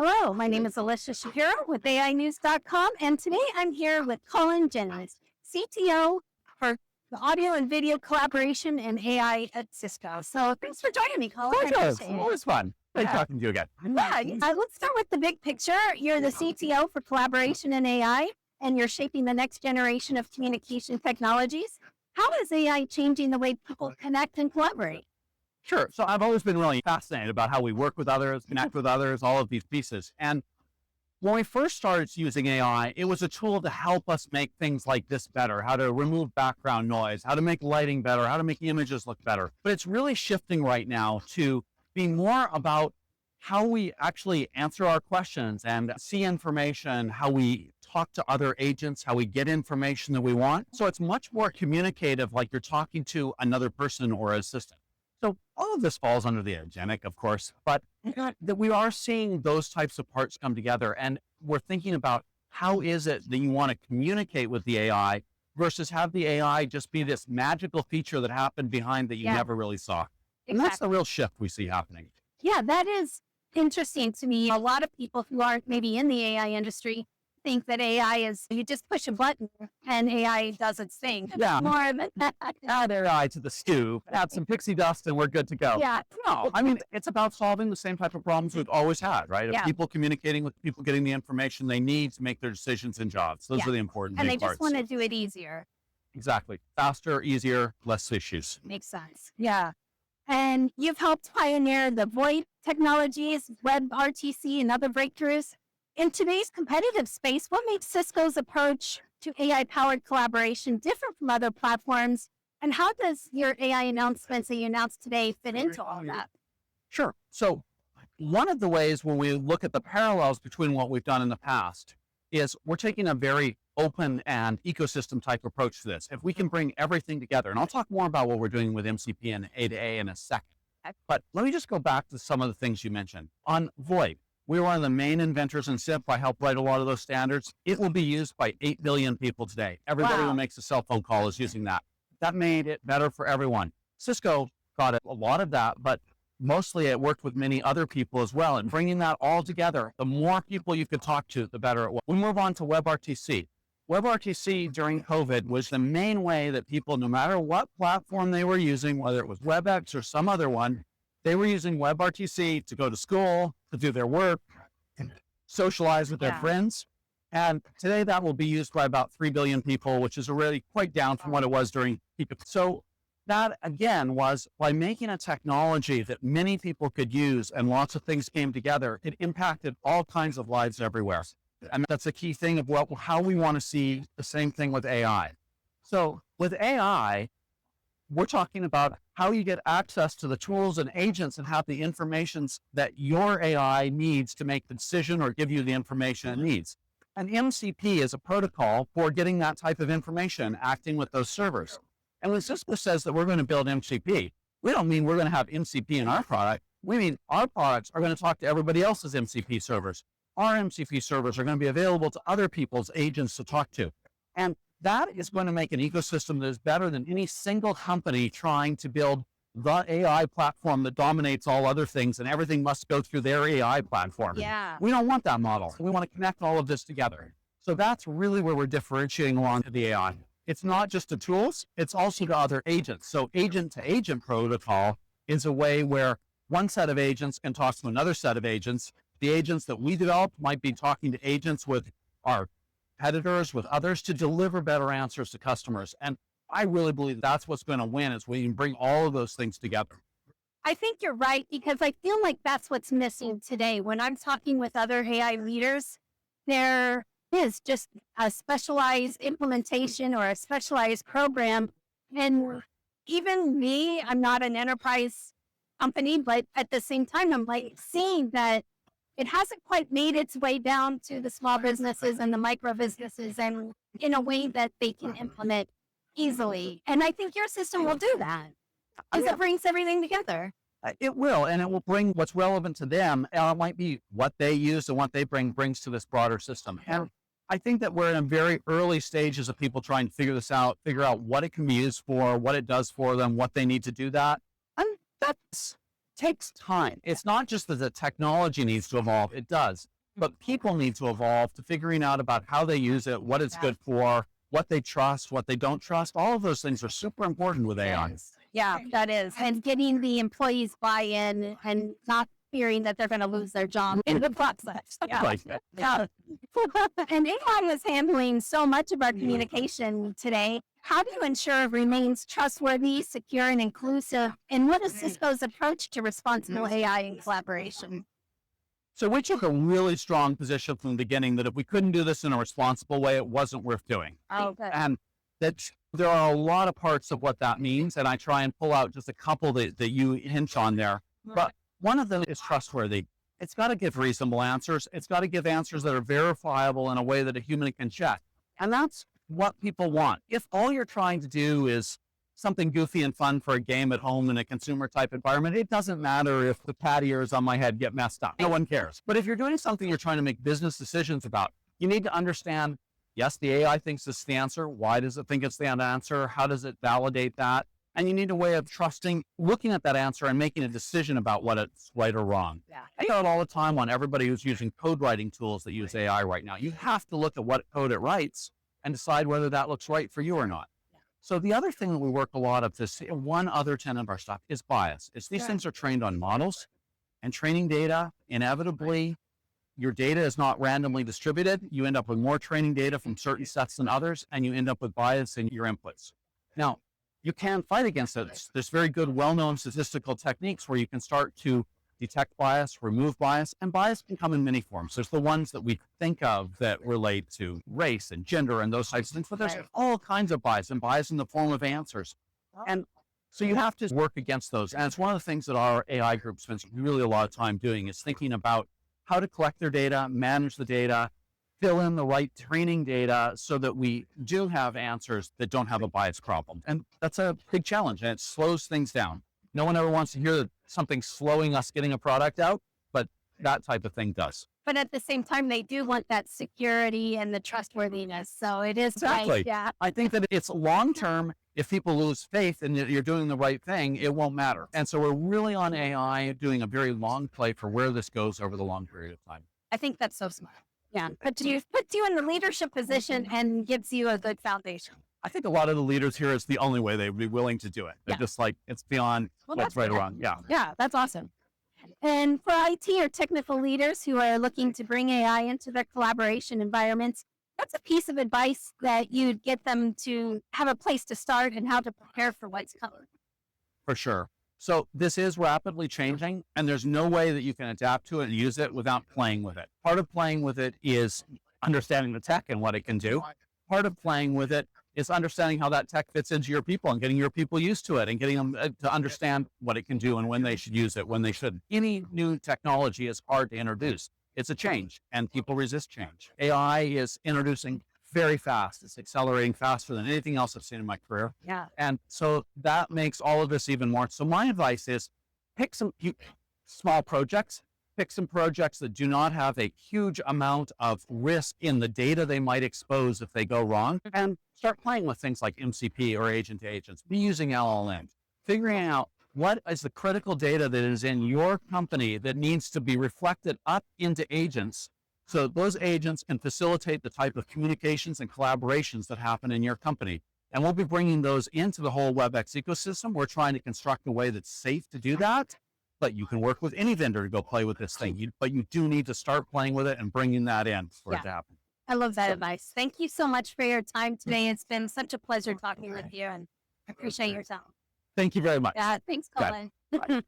Hello, my name is Alicia Shapiro with AiNews.com, and today I'm here with Cullen Jennings, CTO for the audio and video collaboration and AI at Cisco. So thanks for joining me, Cullen. It's always fun. Great talking to you again. Let's start with the big picture. You're the CTO for collaboration and AI, and you're shaping the next generation of communication technologies. How is AI changing the way people connect and collaborate? Sure. So I've always been really fascinated about how we work with others, connect with others, all of these pieces. And when we first started using AI, it was a tool to help us make things like this better, how to remove background noise, how to make lighting better, how to make images look better. But it's really shifting right now to be more about how we actually answer our questions and see information, how we talk to other agents, how we get information that we want. So it's much more communicative, like you're talking to another person or assistant. So all of this falls under the agentic, of course, but that we are seeing those types of parts come together. And we're thinking about how is it that you want to communicate with the AI versus have the AI just be this magical feature that happened behind that you never really saw. And that's the real shift we see happening. Yeah, that is interesting to me. A lot of people who aren't maybe in the AI industry think that AI is, you just push a button and AI does its thing. Yeah. More of it. Add AI to the stew, add some pixie dust, and we're good to go. Yeah. No, I mean, it's about solving the same type of problems we've always had, right? Of people communicating with people, getting the information they need to make their decisions and jobs. Those are the important And big they just parts. want to do it easier. Exactly. Faster, easier, less issues. Makes sense. Yeah. And you've helped pioneer the VoIP technologies, WebRTC, and other breakthroughs. In today's competitive space, what makes Cisco's approach to AI-powered collaboration different from other platforms? And how does your AI announcements that you announced today fit into all that? Sure. So one of the ways when we look at the parallels between what we've done in the past is we're taking a very open and ecosystem type approach to this. If we can bring everything together, and I'll talk more about what we're doing with MCP and A2A in a second. But let me just go back to some of the things you mentioned. On VoIP, we were one of the main inventors in SIP. I helped write a lot of those standards. It will be used by 8 billion people today. Everybody who makes a cell phone call is using that. That made it better for everyone. Cisco got a lot of that, but mostly it worked with many other people as well. And bringing that all together, the more people you could talk to, the better it was. We move on to WebRTC. WebRTC during COVID was the main way that people, no matter what platform they were using, whether it was WebEx or some other one, they were using WebRTC to go to school, to do their work, and socialize with their friends. And today that will be used by about 3 billion people, which is already quite down from what it was during peak. So that, again, was by making a technology that many people could use and lots of things came together, it impacted all kinds of lives everywhere. And that's a key thing of how we want to see the same thing with AI. So with AI, we're talking about how you get access to the tools and agents and have the information that your AI needs to make the decision or give you the information it needs. And MCP is a protocol for getting that type of information, acting with those servers. And when Cisco says that we're going to build MCP, we don't mean we're going to have MCP in our product. We mean our products are going to talk to everybody else's MCP servers. Our MCP servers are going to be available to other people's agents to talk to. And that is going to make an ecosystem that is better than any single company trying to build the AI platform that dominates all other things and everything must go through their AI platform. Yeah. We don't want that model. We want to connect all of this together. So that's really where we're differentiating along to the AI. It's not just to tools, it's also to other agents. So agent to agent protocol is a way where one set of agents can talk to another set of agents. The agents that we developed might be talking to agents with our competitors, with others to deliver better answers to customers. And I really believe that's what's going to win is we can bring all of those things together. I think you're right, because I feel like that's what's missing today. When I'm talking with other AI leaders, there is just a specialized implementation or a specialized program. And even me, I'm not an enterprise company, but at the same time, I'm like seeing that it hasn't quite made its way down to the small businesses and the micro businesses and in a way that they can implement easily. And I think your system will do that because it brings everything together. It will, and it will bring what's relevant to them. It might be what they use and what they brings to this broader system. And I think that we're in very early stages of people trying to figure this out, figure out what it can be used for, what it does for them, what they need to do that. And that takes time. It's not just that the technology needs to evolve. It does. but people need to evolve to figuring out about how they use it, what it's good for, what they trust, what they don't trust. All of those things are super important with AI. Yeah, that is. And getting the employees buy-in and not fearing that they're going to lose their job in the process. Yeah. Right. Yeah. And AI is handling so much of our communication today. How do you ensure it remains trustworthy, secure, and inclusive? And what is Cisco's approach to responsible AI and collaboration? So we took a really strong position from the beginning that if we couldn't do this in a responsible way, it wasn't worth doing. Oh, good. And that there are a lot of parts of what that means. And I try and pull out just a couple that you hint on there. But one of them is trustworthy. It's got to give reasonable answers. It's got to give answers that are verifiable in a way that a human can check. And that's what people want. If all you're trying to do is something goofy and fun for a game at home in a consumer type environment, it doesn't matter if the cat ears on my head get messed up. No one cares. But if you're doing something you're trying to make business decisions about, you need to understand, yes, the AI thinks this is the answer. Why does it think it's the answer? How does it validate that? And you need a way of trusting, looking at that answer and making a decision about what it's right or wrong. Yeah. I hear it all the time on everybody who's using code writing tools that use AI right now. You have to look at what code it writes and decide whether that looks right for you or not. So the other thing that we work a lot of this, one other tenet of our stuff is bias. It's these things are trained on models and training data. Inevitably, your data is not randomly distributed. You end up with more training data from certain sets than others, and you end up with bias in your inputs. Now, you can fight against it. There's very good, well-known statistical techniques where you can start to detect bias, remove bias, and bias can come in many forms. There's the ones that we think of that relate to race and gender and those types of things, but there's all kinds of bias and bias in the form of answers. And so you have to work against those. And it's one of the things that our AI group spends really a lot of time doing is thinking about how to collect their data, manage the data, fill in the right training data so that we do have answers that don't have a bias problem. And that's a big challenge and it slows things down. No one ever wants to hear that something's slowing us getting a product out, but that type of thing does. But at the same time, they do want that security and the trustworthiness. So it is Exactly. right. Yeah. I think that it's long-term. If people lose faith and you're doing the right thing, it won't matter. And so we're really on AI doing a very long play for where this goes over the long period of time. I think that's so smart. Yeah. Puts you in the leadership position and gives you a good foundation. I think a lot of the leaders here is the only way they would be willing to do it. They're just like, it's beyond what's right or wrong. Yeah. Yeah, that's awesome. And for IT or technical leaders who are looking to bring AI into their collaboration environments, what's a piece of advice that you'd get them to have a place to start and how to prepare for what's coming? For sure. So this is rapidly changing, and there's no way that you can adapt to it and use it without playing with it. Part of playing with it is understanding the tech and what it can do. Part of playing with it is understanding how that tech fits into your people and getting your people used to it and getting them to understand what it can do and when they should use it, when they shouldn't. Any new technology is hard to introduce. It's a change, and people resist change. AI is introducing very fast. It's accelerating faster than anything else I've seen in my career. Yeah. And so that makes all of this even more. So my advice is pick some small projects, pick some projects that do not have a huge amount of risk in the data they might expose if they go wrong, and start playing with things like MCP or agent to agents. Be using LLMs, figuring out what is the critical data that is in your company that needs to be reflected up into agents so those agents can facilitate the type of communications and collaborations that happen in your company. And we'll be bringing those into the whole WebEx ecosystem. We're trying to construct a way that's safe to do that, but you can work with any vendor to go play with this thing. But you do need to start playing with it and bringing that in for it to happen. I love that advice. Thank you so much for your time today. It's been such a pleasure talking with you, and I appreciate your time. Thank you very much. Yeah, thanks, Cullen. Bye.